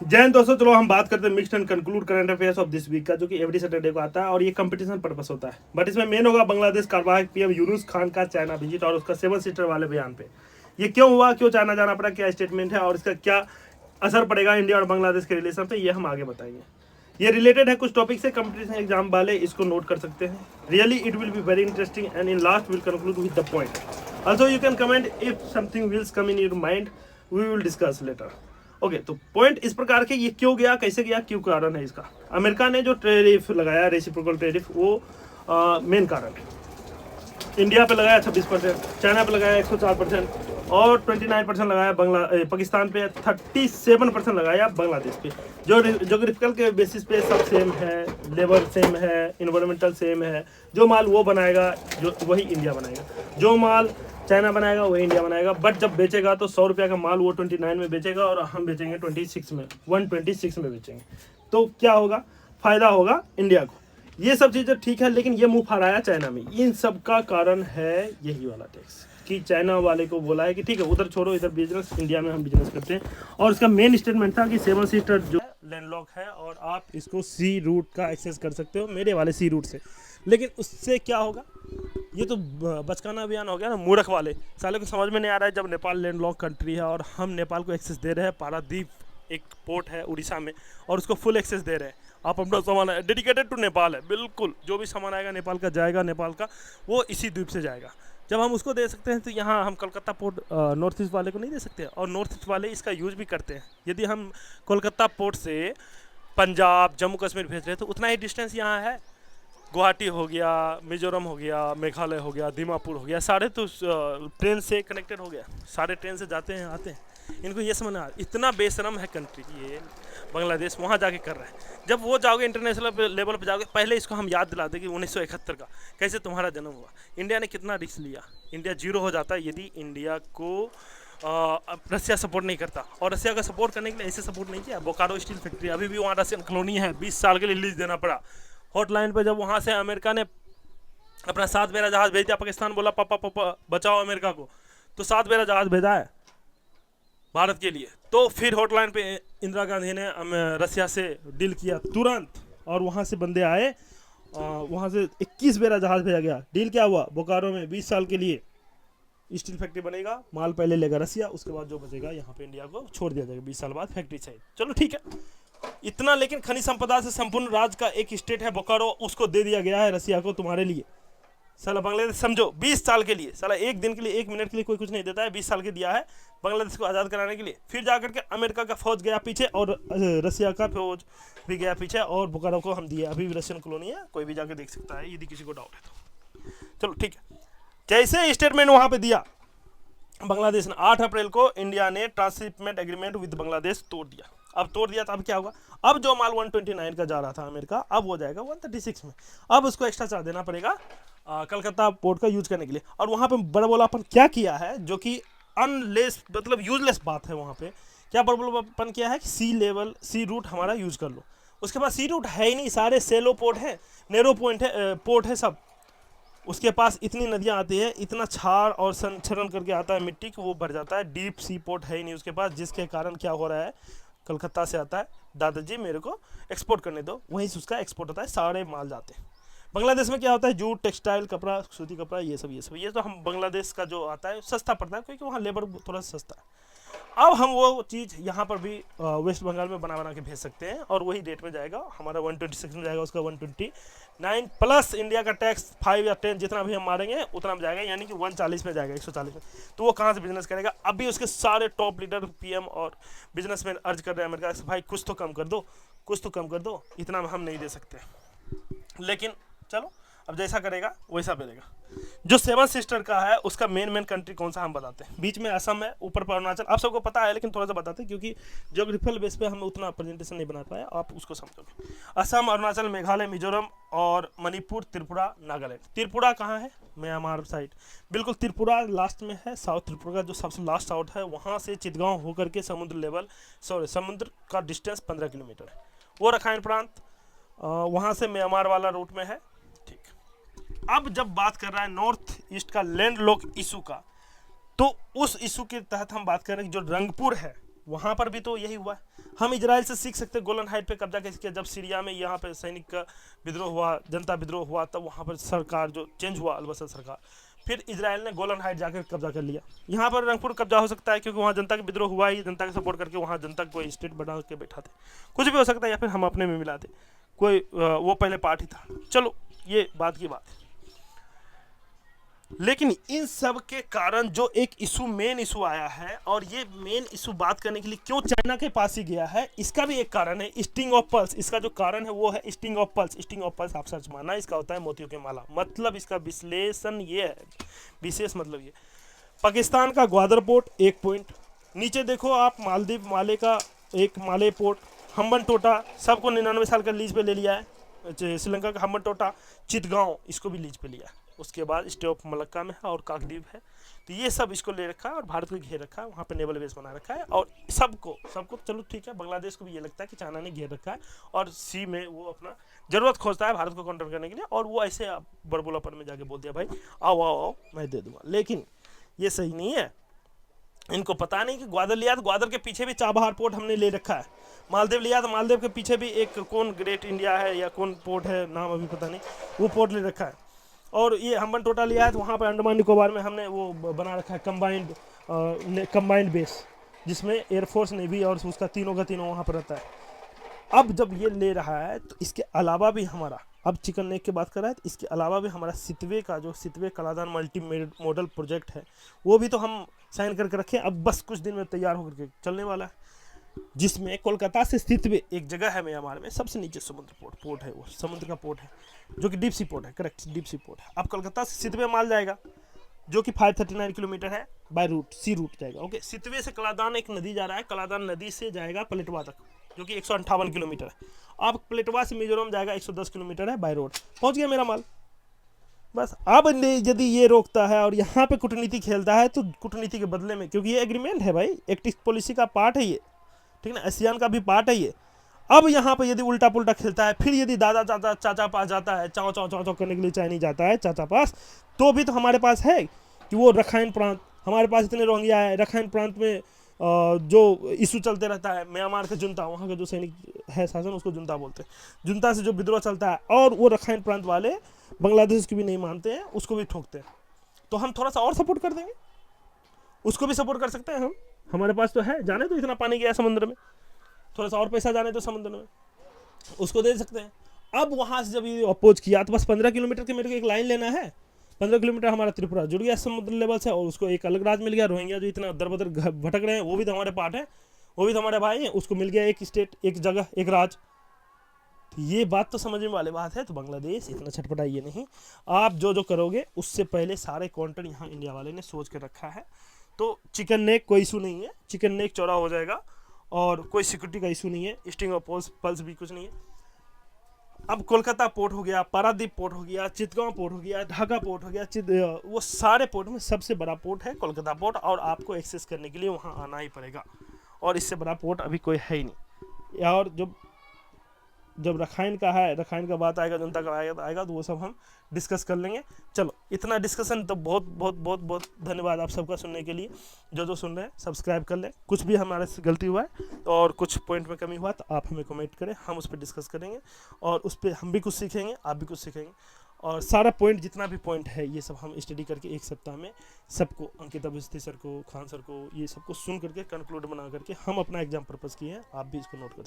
जय हिंद दोस्तों, चलो हम बात करते हैं mixed and conclude current affairs of this week का, जो कि एवरी सैटरडे को आता है और ये कंपटीशन पर्पस होता है। बट इसमें मेन होगा बांग्लादेश कार्यवाहक पीएम यूनुस खान का चाइना विजिट और उसका सेवन सीटर वाले बयान पे। ये क्यों हुआ, क्यों चाइना जाना पड़ा, क्या स्टेटमेंट है और इसका क्या असर पड़ेगा इंडिया और बांग्लादेश के रिलेशन पे, ये हम आगे बताएंगे। ये रिलेटेड है कुछ टॉपिक से, कंपटीशन एग्जाम वाले इसको नोट कर सकते हैं। Really it will be very interesting and in last will conclude with the point. Also you can comment if something wills come in your mind, we will discuss later. Okay, तो point इस प्रकार के, ये क्यों गया, कैसे गया, क्यों कारण है इसका। अमेरिका ने जो टैरिफ लगाया, रेसिप्रोकल टैरिफ, वो मेन कारण है। इंडिया पे लगाया 26%, चाइना पे लगाया 104% और 29% लगाया पाकिस्तान पे, 37% लगाया बांग्लादेश पे। जो जोग्राफिकल के बेसिस पे सब सेम है, लेबर सेम है, इन्वायरमेंटल सेम है। जो माल वो बनाएगा जो वही इंडिया बनाएगा, जो माल चाइना बनाएगा वही इंडिया बनाएगा। बट जब बेचेगा तो 100 रुपये का माल वो 29 में बेचेगा और हम बेचेंगे 26 में, 126 में बेचेंगे। तो क्या होगा, फायदा होगा इंडिया को। ये सब चीज़ें ठीक है, लेकिन ये मुंह फड़ाया चाइना में। इन सब का कारण है यही वाला टैक्स, कि चाइना वाले को बोला है कि ठीक है उधर छोड़ो, इधर बिजनेस, इंडिया में हम बिजनेस करते हैं। और उसका मेन स्टेटमेंट था कि सेवन सीटर जो लैंडलॉक है और आप इसको सी रूट का एक्सेस कर सकते हो, मेरे वाले सी रूट से। लेकिन उससे क्या होगा, ये तो बचकाना अभियान हो गया ना, मूर्ख वाले साले को समझ में नहीं आ रहा है। जब नेपाल लैंडलॉक कंट्री है और हम नेपाल को एक्सेस दे रहे हैं, पारादीप एक पोर्ट है उड़ीसा में, और उसको फुल एक्सेस दे रहे हैं। आप अपना सामान है डेडिकेटेड टू नेपाल है, बिल्कुल जो भी सामान आएगा नेपाल का जाएगा, नेपाल का वो इसी द्वीप से जाएगा। जब हम उसको दे सकते हैं तो यहाँ हम कोलकाता पोर्ट नॉर्थ ईस्ट वाले को नहीं दे सकते, और नॉर्थ ईस्ट वाले इसका यूज भी करते हैं। यदि हम कोलकाता पोर्ट से पंजाब, जम्मू कश्मीर भेज रहे हैं तो उतना ही डिस्टेंस यहाँ है। गुवाहाटी हो गया, मिजोरम हो गया, मेघालय हो गया, दीमापुर हो गया, सारे तो ट्रेन से कनेक्टेड हो गया, सारे ट्रेन से जाते हैं आते हैं। इनको ये समझना, इतना बेशरम है कंट्री ये बांग्लादेश, वहाँ जाके कर रहा है। जब वो जाओगे इंटरनेशनल लेवल पर जाओगे, पहले इसको हम याद दिलाते कि 1971 का कैसे तुम्हारा जन्म हुआ। इंडिया ने कितना रिस्क लिया। इंडिया जीरो हो जाता है यदि इंडिया को रसिया सपोर्ट नहीं करता। और रसिया का सपोर्ट करने के लिए ऐसे सपोर्ट नहीं किया। बोकारो स्टील फैक्ट्री अभी भी वहाँ रशियन कॉलोनी है, 20 साल के लिए लीज देना पड़ा। हॉटलाइन पर जब वहाँ से अमेरिका ने अपना 7 बेरा जहाज भेज दिया, पाकिस्तान बोला पापा पापा बचाओ अमेरिका को, तो 7 बेरा जहाज भेजा है भारत के लिए। तो फिर हॉटलाइन पे इंदिरा गांधी ने रसिया से डील किया तुरंत, और वहाँ से बंदे आए, वहाँ से 21 बेरा जहाज भेजा गया। डील क्या हुआ, बोकारो में 20 साल के लिए स्टील फैक्ट्री बनेगा, माल पहले लेगा रसिया, उसके बाद जो बचेगा यहाँ पे इंडिया को छोड़ दिया जाएगा 20 साल बाद फैक्ट्री चाहिए। चलो ठीक है इतना, लेकिन खनिज संपदा से संपूर्ण राज्य का एक स्टेट है बोकारो, उसको दे दिया गया है रसिया को तुम्हारे लिए। साला बांग्लादेश समझो 20 साल के लिए, साला एक दिन के लिए, एक मिनट के लिए कोई कुछ नहीं देता है, 20 साल के दिया है बांग्लादेश को आज़ाद कराने के लिए। फिर जाकर के अमेरिका का फौज गया पीछे और रसिया का फौज भी गया पीछे, और बोकारो को हम दिए, अभी भी रशियन कॉलोनी है, कोई भी जाकर देख सकता है यदि किसी को डाउट है तो। चलो ठीक है, जैसे स्टेटमेंट वहाँ पे दिया बांग्लादेश ने, 8 अप्रैल को इंडिया ने ट्रांसशिपमेंट एग्रीमेंट विद बांग्लादेश तोड़ दिया। अब तोड़ दिया तो अब क्या होगा, अब जो माल 129 का जा रहा था अमेरिका, अब हो जाएगा 136 में। अब उसको एक्स्ट्रा चार्ज देना पड़ेगा कलकत्ता पोर्ट का यूज करने के लिए। और वहाँ पे बड़बोलापन क्या किया है, जो कि अनलेस मतलब यूजलेस बात है। वहाँ पे क्या बड़बोलापन किया है कि सी लेवल, सी रूट हमारा यूज कर लो। उसके बाद सी रूट है ही नहीं, सारे सेलो पोर्ट है, नेरो पॉइंट है, पोर्ट है सब। उसके पास इतनी नदियाँ आती है, इतना क्षार और संचरण करके आता है मिट्टी कि वो भर जाता है। डीप सी पोर्ट है ही नहीं उसके पास, जिसके कारण क्या हो रहा है, कलकत्ता से आता है, दादाजी मेरे को एक्सपोर्ट करने दो, वहीं से उसका एक्सपोर्ट होता है, सारे माल जाते हैं। बांग्लादेश में क्या होता है, जूट, टेक्सटाइल, कपड़ा, सूती कपड़ा, ये सब ये तो हम बांग्लादेश का जो आता है सस्ता पड़ता है, क्योंकि वहाँ लेबर थोड़ा सस्ता है। अब हम वो चीज़ यहाँ पर भी वेस्ट बंगाल में बना के भेज सकते हैं, और वही रेट में जाएगा हमारा, 126 में जाएगा, उसका 129 प्लस इंडिया का टैक्स 5 या 10 जितना भी हम मारेंगे उतना में जाएगा, यानी कि 140 में जाएगा, 140 में। तो वो कहाँ से बिजनेस करेगा। अभी उसके सारे टॉप लीडर, पीएम और बिजनेसमैन अर्ज कर रहे हैं अमेरिका से, भाई कुछ तो कम कर दो, कुछ तो कम कर दो, इतना हम नहीं दे सकते। लेकिन चलो अब जैसा करेगा वैसा मिलेगा। जो सेवन सिस्टर का है उसका मेन कंट्री कौन सा हम बताते हैं। बीच में असम है, ऊपर पर अरुणाचल, आप सबको पता है, लेकिन थोड़ा सा बताते हैं क्योंकि ज्योग्राफिकल बेस पे हम उतना प्रेजेंटेशन नहीं बना पाया, आप उसको समझोगे। असम, अरुणाचल, मेघालय, मिजोरम और मणिपुर, त्रिपुरा, नागालैंड। त्रिपुरा कहाँ है, म्यांमार साइड, बिल्कुल त्रिपुरा लास्ट में है। साउथ त्रिपुरा का जो सबसे लास्ट आउट है, वहाँ से चितगांव होकर के समुद्र का डिस्टेंस 15 किलोमीटर है। वो रखाइन प्रांत वहाँ से म्यांमार वाला रूट में है। ठीक, अब जब बात कर रहा है नॉर्थ ईस्ट का लैंड लॉक इशू का, तो उस इशू के तहत हम बात कर रहे हैं जो रंगपुर है, वहाँ पर भी तो यही हुआ है। हम इजराइल से सीख सकते, गोलन हाइट पे कब्जा कैसे किया, जब सीरिया में यहाँ पे सैनिक का विद्रोह हुआ, जनता विद्रोह हुआ, तब वहाँ पर सरकार जो चेंज हुआ अल-बसर सरकार, फिर इजराइल ने गोलन हाइट जाकर कब्जा कर लिया। यहाँ पर रंगपुर कब्जा हो सकता है क्योंकि वहाँ जनता का विद्रोह हुआ ही, जनता का सपोर्ट करके वहाँ जनता को स्टेट बना के बैठा थे, कुछ भी हो सकता है, या फिर हम अपने में मिला थे, कोई वो पहले पार्ट ही था। चलो ये बात की बात है। लेकिन इन सब के कारण जो एक इशू, मेन इशू आया है, और ये मेन इशू बात करने के लिए क्यों चाइना के पास ही गया है, इसका भी एक कारण है, स्टिंग ऑफ पल्स। इसका जो कारण है वो है sting of pulse. Sting of pulse आप सर्च मारना, इसका होता है मोतियों के माला। मतलब इसका विश्लेषण ये है, विशेष मतलब ये, पाकिस्तान का ग्वादर पोर्ट 1 पॉइंट, नीचे देखो आप मालदीव माले का एक माले पोर्ट, हम्बन टोटा सबको 99 साल का लीज पे ले लिया है। श्रीलंका का हम्बन टोटा, चितगांव इसको भी लीज पे लिया है। उसके बाद स्टे ऑफ मलक्का में है और काकद्वीप है, तो ये सब इसको ले रखा है और भारत को घेर रखा है, वहाँ पे नेवल बेस बना रखा है। और सबको चलो ठीक है, बांग्लादेश को भी ये लगता है कि चाइना ने घेर रखा है और सी में वो अपना जरूरत खोजता है भारत को काउंटर करने के लिए, और वो ऐसे बड़बोलापन में जाके बोल दिया भाई आओ आओ आओ मैं दे दूंगा। लेकिन ये सही नहीं है, इनको पता नहीं कि ग्वादर लिया तो ग्वादर के पीछे भी चाबहार पोर्ट हमने ले रखा है, मालदीव लिया तो मालदीव के पीछे भी एक कौन ग्रेट इंडिया है या कौन पोर्ट है, नाम अभी पता नहीं, वो पोर्ट ले रखा है। और ये हम्बन टोटा लिया है तो वहाँ पर अंडमान निकोबार में हमने वो बना रखा है कंबाइंड बेस, जिसमें एयरफोर्स नेवी और उसका तीनों का तीनों वहाँ पर रहता है। अब जब ये ले रहा है तो इसके अलावा भी हमारा, अब चिकन नेक की बात कर रहा है, तो इसके अलावा भी हमारा सितवे का जो Sittwe Kaladan multi modal project है वो भी तो हम साइन करके रखें, अब बस कुछ दिन में तैयार होकर के चलने वाला है, जिसमें कोलकाता से सितवे एक जगह है म्यांमार में, सबसे नीचे समुद्र पोर्ट है, वो समुद्र का पोर्ट है जो कि डीप सी पोर्ट है, करेक्ट डीप सी पोर्ट है। अब कोलकाता से सितवे माल जाएगा जो कि 539 किलोमीटर है, बाय रूट सी रूट जाएगा। ओके, सितवे से कलादान एक नदी जा रहा है, कलादान नदी से जाएगा पलेटवा तक जो कि 158 किलोमीटर है। अब पलेटवा से मिजोरम जाएगा 110 किलोमीटर है बाय रोड, पहुंच गया मेरा माल बस। अब यदि ये रोकता है और यहाँ पे कूटनीति खेलता है तो कूटनीति के बदले में, क्योंकि ये एग्रीमेंट है भाई, एक्ट ईस्ट पॉलिसी का पार्ट है ये, ठीक ना, आसियान का भी पार्ट है ये। अब यहाँ पे यदि उल्टा पुल्टा खेलता है, फिर यदि दादा चाचा चाचा पास जाता है, चाव चाव चाव चाव करने के लिए चाइनीज जाता है चाचा पास, तो भी तो हमारे पास है कि वो रखाइन प्रांत, हमारे पास इतने रोहिंग्या है, रखाइन प्रांत में जो इशू चलते रहता है, म्यांमार का जुनता, वहाँ का जो सैनिक है शासन उसको जुनता बोलते हैं, जुनता से जो विद्रोह चलता है, और वो रखाइन प्रांत वाले बांग्लादेश को भी नहीं मानते हैं, उसको भी ठोकते हैं, तो हम थोड़ा सा और सपोर्ट कर देंगे, उसको भी सपोर्ट कर सकते हैं हम, हमारे पास तो है, जाने तो इतना पानी गया समुद्र में, थोड़ा सा और पैसा जाने तो समुद्र में उसको दे सकते हैं। अब वहाँ से जब ये अपोज किया तो बस 15 किलोमीटर की मेरे को एक लाइन लेना है, 15 किलोमीटर हमारा त्रिपुरा जुड़ गया समुद्र लेवल से, और उसको एक अलग राज मिल गया, रोहिंग्या जो इतना दर बदर भटक रहे हैं वो भी तो हमारे पार्ट है, वो भी तो हमारे भाई हैं, उसको मिल गया एक स्टेट, एक जगह, एक राज। तो ये बात तो समझने वाली बात है। तो बांग्लादेश इतना छटपटाइए नहीं, आप जो जो करोगे उससे पहले सारे कॉन्टेंट यहाँ इंडिया वाले ने सोच कर रखा है। तो चिकन नेक कोई इशू नहीं है, चिकन नेक चौड़ा हो जाएगा और कोई सिक्योरिटी का इशू नहीं है, स्टिंग ऑफ पल्स भी कुछ नहीं है। अब कोलकाता पोर्ट हो गया, पारादीप पोर्ट हो गया, चितगांव पोर्ट हो गया, ढाका पोर्ट हो गया, वो सारे पोर्ट में सबसे बड़ा पोर्ट है कोलकाता पोर्ट, और आपको एक्सेस करने के लिए वहाँ आना ही पड़ेगा, और इससे बड़ा पोर्ट अभी कोई है ही नहीं। और जब रखाइन का है, रखाइन का बात आएगा, जनता का आएगा तो वो सब हम डिस्कस कर लेंगे। चलो इतना डिस्कशन, तो बहुत बहुत बहुत बहुत धन्यवाद आप सबका सुनने के लिए, जो सुन रहे हैं सब्सक्राइब कर लें, कुछ भी हमारे से गलती हुआ है और कुछ पॉइंट में कमी हुआ तो आप हमें कमेंट करें, हम उस पर डिस्कस करेंगे और उस पर हम भी कुछ सीखेंगे, आप भी कुछ सीखेंगे, और सारा पॉइंट जितना भी पॉइंट है ये सब हम स्टडी करके एक सप्ताह में सबको, अंकित अवस्थी सर को, खान सर को, ये सबको सुन करके कंक्लूड बना करके हम अपना एग्जाम पर्पज़ किए हैं, आप भी इसको नोट कर सकते हैं।